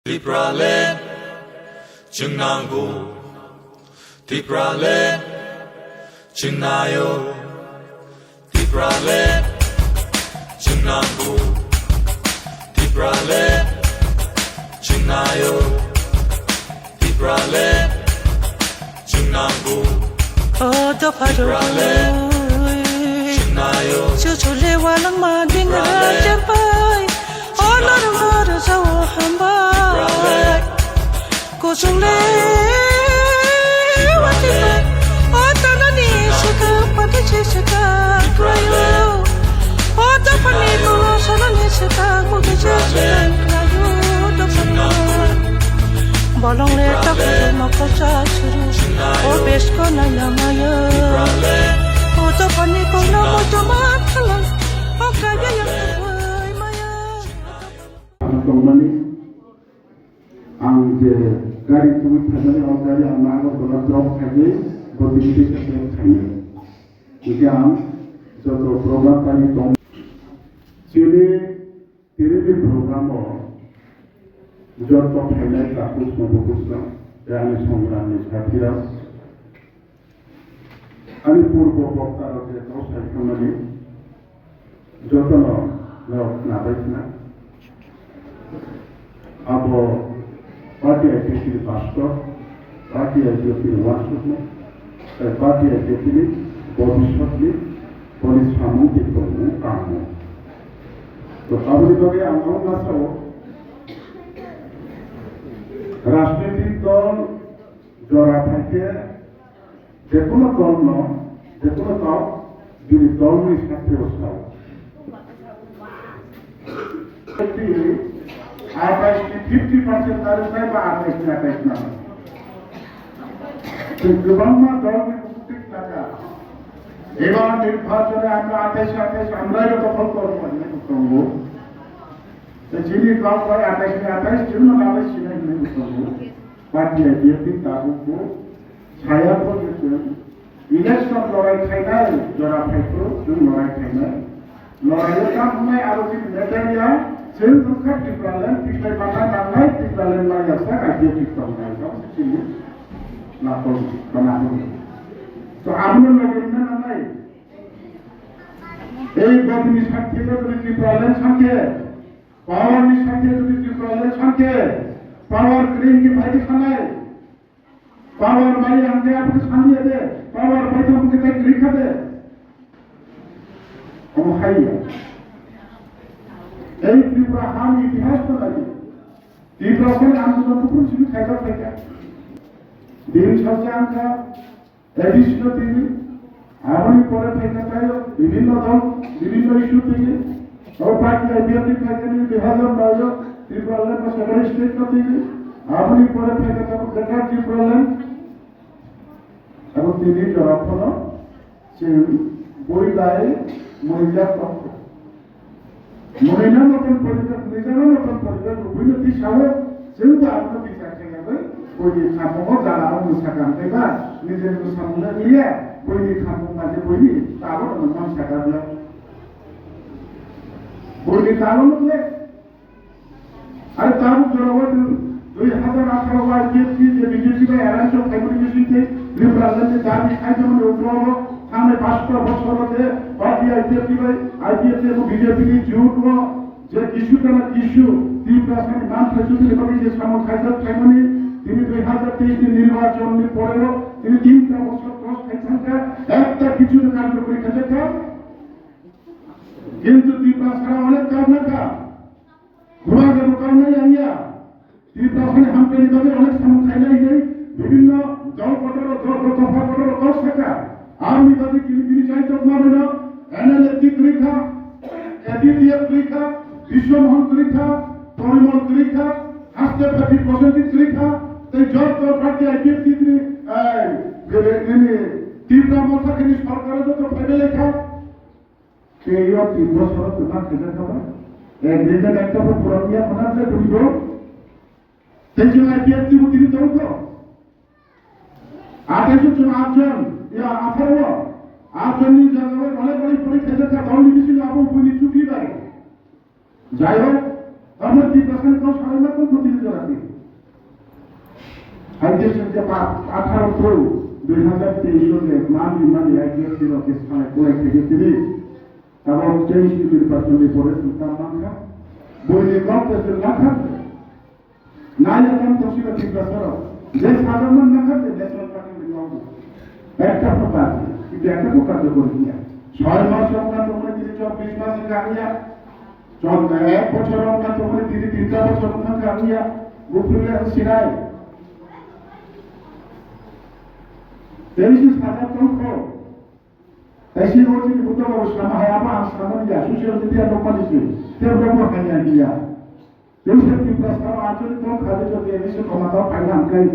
Tipralen, Chingnangu, Tipralen, Chingnayo, Tipralen, Chingnangu, Tipralen, Chingnayo, Tipralen, Chingnangu, Tipralen, Chingnayo, Chuchule walang madinga jampay, Olor mara sa wahambay, Kusule watipay, Otanani sika patichi sika krayo, Otapani kulo salani sika mugicha sika krayo, Bolong le takuru makocha churu, Obesko na yamaya, Otapani kulo mojamat kalan, Okaya yang maya. Teman-teman ang je gari tuh tadi orang gari anak orang drop aja berdiri di sana. Jadi jodoh program tadi dong. Jadi TV program jodoh highlight kakus memfokuskan yang songran isyarat. Ani purbo bokta rote terus saya kembali jodoh lo nabaisna. Abo parti executive pastor, parti executive workshop, parti executive भविष्य police सामू के तो काम है तो अब लोग आंदोलन ना सो राजनीतिक दल जरा থাকে যেকোনো দল ন যেকোনো দল যদি দল में সাথে বসাও আঠাশ 50% তার উপরে বা 28 না তো গভর্নমেন্ট দল ঠিক টাকা এবার নির্বাচনে আমরা 28 আমরাই দখল করবো করব যিনি কম করে 28 জন্য নামে সিনাই নেই করব পার্টি বিএনপি তাবুকু ছায়া পর্যন্ত ইলেকশন লড়াই খাইনাই জরা ফাইতো जों লড়াই খাইনাই লড়াইয়ের কাম হয় আর যদি নেতানিয়া जों দুঃখা টিপ্রালেন পিছলাই পাতা নামলাই টিপ্রালেন লাগাসা আইডিয়া ঠিক করতে হবে ঠিক না করব না তো আমরা লোকের না নাই এই গতির সাথে যদি টিপ্রালেন সাথে পাওয়ার নি সাথে যদি টিপ্রালেন সাথে পাওয়ার ক্রিম কি ভাই খানায় पावर भाई हमके आपके सामने दे पावर भाई तो हमके तक लिखा दे हम खाइए এই ত্রিপুরা হাম ইতিহাস তো লাগে ত্রিপুরার আন্দোলন কোন ছিল খাইতে থাকে দিন সরকারটা এডিশনাল টিভি আমনি পরে থেকে তাই বিভিন্ন দল বিভিন্ন ইস্যু থেকে ও পার্টি আইডিয়াটি থেকে 2009 ত্রিপুরার সরকারি স্টেট থেকে আমনি পরে থেকে তো বেটার ত্রিপুরার এবং তিনি যখন সে বই গায়ে মহিলা তত্ত্ব মহিলা নতুন পরিবেশ নিজেরও নতুন পরিবেশ অভিনতি সহ যেহেতু আপনার বিচার খেলাবে বইটি খামো জানাও মুসাকান্তে বা নিজের সামনে নিয়ে বইটি খামো মাঝে বইটি তারও নাম সাকাবে বইটি তারও নলে আর তার জনগণ 2018 আইপিএসসি যে বিজেপি বা এরাঞ্চ ফেব্রুয়ারিতে রিপ্রেজেন্টে দাবি খাইতে মানে উগ্রব সামনে 5 বছরতে পার্টি আইপিএসসি এবং বিজেপি জুট যে ইস্যুটা না ইস্যু ত্রিপুরার নাম ফেসুতে এবং যে সামনে খাইতে খাইমানি তিনি 2023 নির্বাচন পরেও তিনি 3 বছর ক্রস খাইছেন একটা কিছু কার্যকরী কাজে কিন্তু ত্রিপুরা ছাড়া অনেক কাজ না ঘোরা গেল কারণে আইয়া ত্রিপুরা হামকে নিবাদে অনেক সামনে খাইলাই যাই বিভিন্ন দল পটের দফা পটের 10 টাকা আর নিবাদে কিলি চাইতে পারবে না এনএলএ ত্রিখা এডিটিএফ ত্রিখা বিশ্বমোহন ত্রিখা পরিমল ত্রিখা হাসতে পার্টি পজিটিভ ত্রিখা তাই যত পার্টি আইপিএসসি ত্রিপুরা মশাখিনি সরকারের যত ফেলে লেখা সেই ত্রিপুরা সরকার তোমার খেতে খাবে একদিন একটা পুরানিয়া বানাতে বুঝব সেই জন্য আইপিএসসি তিনি দৌড় 28 জন 8 জন या 18 8 জন জায়গায় অনেক বড় পরীক্ষা যেটা দল নিয়েছিল আপু পুলি চুটি দেয় যাই হোক আমরা কি প্রশ্ন কোন সবাই কোন প্রতিনিধি রাখি হাইড্রেশন যে 18-2023 মানি আইডিএফটির অফিসখানে করে থেকে তিনি এবং 23 নির্বাচনে পরে সুলতান মানকা বইলে গল্পের না থাকবে নাই এখন তসিল নির্বাচন যে সাধারণ না থাকবে ন্যাশনাল পার্টি নির্বাচন একটা প্রকার কিন্তু একটা প্রকার করে নিয়ে 6 মাস আমরা তোমরা দিদি 24 মাসে কামিয়া 1 বছর আমরা তোমরা দিদি 3 বছর আমরা Kamiya গুফুলে সিরাই Tenis pada tongko, tapi orang ini bukan orang selama apa selama dia sosial media lupa di sini, dia berapa hanya dia. Terus kita perasaan acuan tongko ada jadi ini semua tahu panjang kai,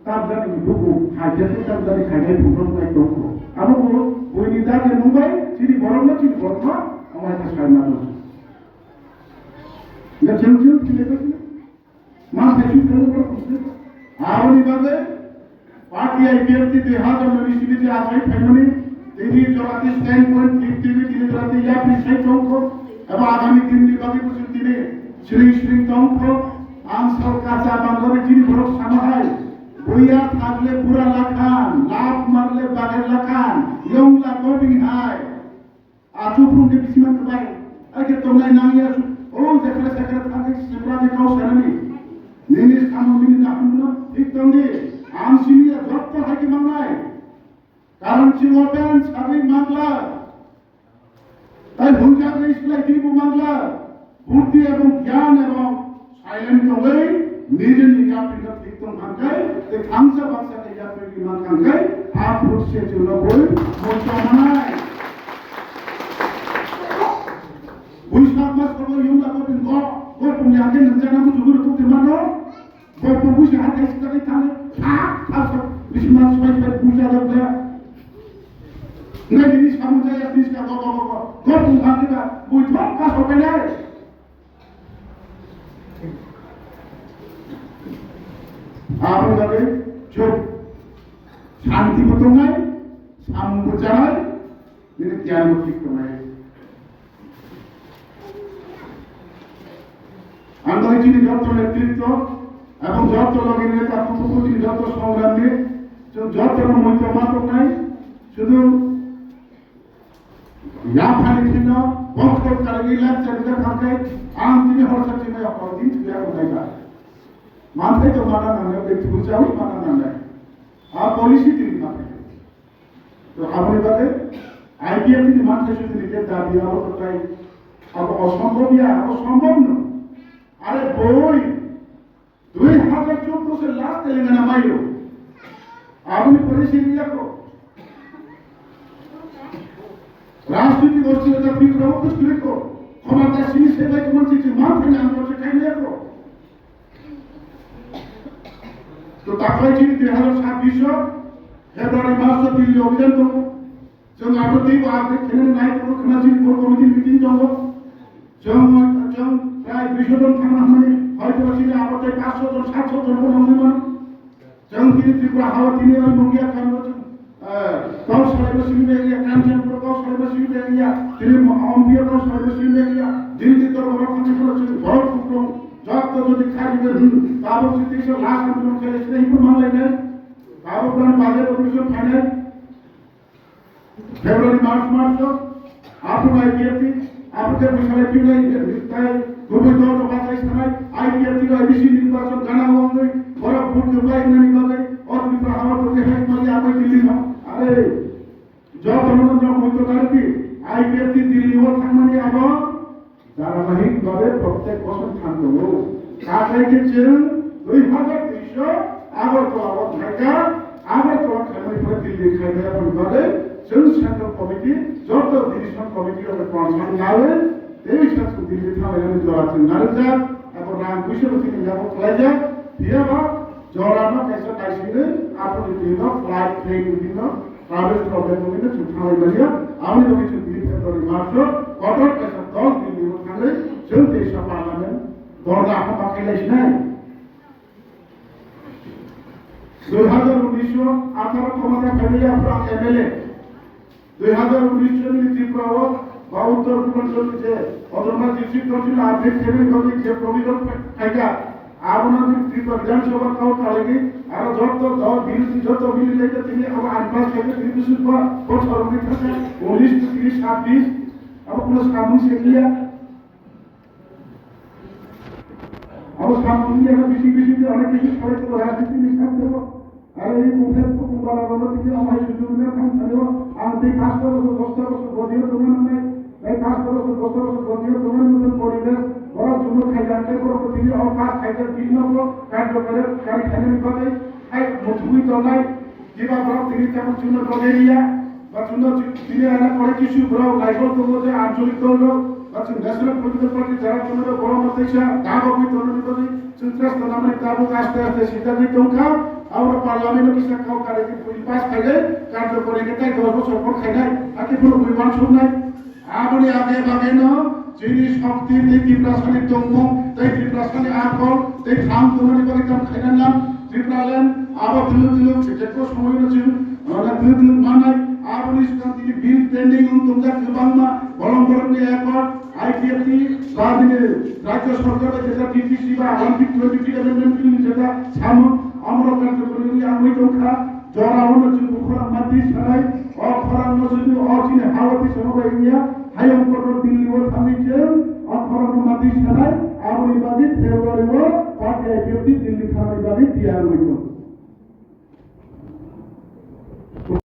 tak dari buku, hajar kita dari hajar bukan kai tongko. Abu ini dah ke Mumbai, sini borong lah, awak itu saya nak tu. Nggak jauh-jauh kita tu, masih juga orang tu. Awak ni bagai party IPL की 2019 में आज एक family तेरी जोराती stand point TV तीन जोराती या फिर सही तोंको अब आगामी दिन निकाली कुछ तीने श्री तोंको आंसर का सामान में जिन बड़ों समाहाय बुया थागले पूरा लखान लाभ मरले बागे लखान योंग लाखों भी हाय आजू फ्रूट के किसी में कबाई अगर तुमने नांगिया ओ जैसे जैसे थागे सिमरा में काउ सरनी नीनी स्थानों में ना हमने ठीक तंगे आंशिया जब है कि मंगाए कारण चिरोपेन सभी मांगला ताई भूजा के इसलिए दीपु मांगला बुद्धि एवं ज्ञान एवं साइलेंट हो गई निजे निजा पिंडर दिक्कतों मांगे ते खांसा बांसा के जाते की मांगे आप खुद से चुनो बोल मोटा मनाए बुझना मत करो यूं ना को बिन को पुण्य आगे नजर ना मुझे गुरु तो दिमानो को बुझ हाथ ऐसे करे थाने Bismillah supaya puja ada nggak ini kamu saya bisa kok Tuhan kita butuh kas openya apa lagi cukup शांति को तो नहीं शाम को जाए मेरे ज्ञान को ठीक तो नहीं अंदर चीज़ जब तो नेतृत्व এবং যত লোকের নেতা প্রতিপক্ষ যত সংগ্রামী যত মৈত্রমাত্র নাই শুধু ইয়াফানি ছিল বক্তব্য কারণে লাগছে যে থাকে আম তিনি হরসা তিনি অপরদিন তুই কোথায় মানতে তো মানা না ব্যক্তি বুঝাও মানা না আর পলিসি তিনি মানতে তো আপনি বলে আইডিএম তিনি মানতে শুধু নিজের দাবি আর কোথায় অসম্ভব অসম্ভব না আরে বই 2014 से लास्ट तेलंगाना माइलो आपने परिस्थिति को राजनीतिक गोष्ठीचा पीक प्रमुख को क्षमता सिंह सेवा मंत्रीची मान करणे आंदोलन काही को तो टाकायची 2026 फेब्रुवारी मास दिल्ली अभियान तो जों आबोती बात खेले नाही तो खनाजी कोर कमिटी मीटिंग जाओ जों प्राय 200 जन थाना हमने হয়তো ছিল আমাদের 500 জন 700 জন কোন অনুমান যেমন তিনি ত্রিপুরা হাওয়া তিনি ওই মঙ্গিয়া কাম কাউ সাহেব সিংহে গিয়া কাঞ্চন প্রকাশ সাহেব সিংহে গিয়া তিনি অম্বিয়া কাউ সাহেব সিংহে গিয়া দিল্লি দরবার খানে করেছিল বড় টুকরো যত যদি খারিবে তাবো সিদ্দিক লাখ আন্দোলন চলেছে এই প্রমাণ লাগে তাবো প্রাণ budget official final February March আপনারা আইপিএফটি আপনাদের বিষয়ে পিলাই তাই খুবই দৌড় বাজাই সময় আইপিএফটি আইবিসি নির্বাচন জানা হবে বড় ভোট জবাই না নিবে और विप्रा हवा तो है মানে আমি দিল্লি না আরে যত মনোযোগ মতো করবি আইপিএফটি দিল্লি ও থাকমানি আবো ধারাবাহিক ভাবে প্রত্যেক বছর থাকবো কাটাই গেছে 2023 আগরতলা ঢাকা আগরতলা খালি করে দিল্লি খাইবে বলে সেন্ট্রাল কমিটি যত ডিভিশন কমিটি হবে কনসার্ন নালে এই সব দিল্লি থামে জড়াতে নারজা এবং রাম বিশ্বপতি যাব ফ্লাইজা দিয়াবা জড়ানো কেসে কাইছিনে আপনি দিন ফ্লাইট ট্রেন দিন প্রাইভেট প্রবলেম দিন ছুটাই বলিয়া আমি তো কিছু দিন ফেব্রুয়ারি মাস কটর কেসে 10 দিন ওখানে সেই দেশ পার্লামেন্ট দরজা আপা কেলেছ নাই 2019 18 ক্ষমতা ফেলে আপনার এমএলএ 2019 में त्रिपुरा বা উত্তর পূর্বাঞ্চলে যে অটোনমাস ডিস্ট্রিক্ট ছিল আপনি সেভেন কবি যে প্রভিজন থাকা আপনাদের বিধানসভা কাউ কালেগি আর যত দল বিরোধী যত মিলে লেগে তিনি আবার 8 মাস থেকে 30 বছর অবধি থাকে 19 30 26 আবার কোনো সামনে সেলিয়া আবার সামনে আমরা বেশি বেশি অনেক কিছু করে তো রাজনীতি নিষ্ঠা দেব আর এই মুখে কুম্বালা বলো থেকে আমার সুযোগ না কাম ছাড়ো আমি 5 বছর 10 বছর বদিও তোমার নাই এই 5 বছর 10 বছর বদিও তোমার মতন পরিবেশ বড় জন্য খাই জানতে বড় তিনি অকাশ খাইতে ভিন্ন কার্যকরের কারি খানে নিবাদে এই মজবুত নাই যেবা বড় তিনি তেমন জন্য বগেরিয়া বা জন্য তিনি এলা করে কিছু বড় লাইফল করবো যে আঞ্চলিক দল বা ন্যাশনাল পলিটিক্যাল পার্টি যারা জন্য বড় মতেছা দাবো কই দল নিবাদে সুত্রাস নামে দাবো আস্তে আস্তে সিধা দিতে খাও আমরা পার্লামেন্টে কিছু খাও কারে কি পাস খাইলে কার্যকরে তাই 10 বছর পর খাই নাই আর কি কোনো বিমান শুন নাই আপনি আগে ভাবে না যিনি শক্তি ত্রিপুরাশালী দম্ভ তাই ত্রিপুরাশালী আকল তাই থাম তোমার করে কাম খাইনা নাম ত্রিপুরালেন আবার দিল যেকো সময় আছে আমরা দিল মানাই আপনি তিনি বিল পেন্ডিং তোমরা কিবাংমা বলম্বরণে একবার আইপিএফটি রাজ্য সরকারের যেটা ডিপিসি বা অলিম্পিক 20 ডেভেলপমেন্ট বিল যেটা সাম আমরা কার্যকরী আমি দোখা জরা হলো যে মুখরা মাটি ছাড়াই অখরাম যদি অচিনে হাওয়াতি সমবায় নিয়া হাইম করো দিল্লি ও থামিছে অখরাম মাটি ছাড়াই আমি বাদি ফেব্রুয়ারি ও পার্টি আইপিএফটি দিল্লি থামি বাদি তিয়ার হইতো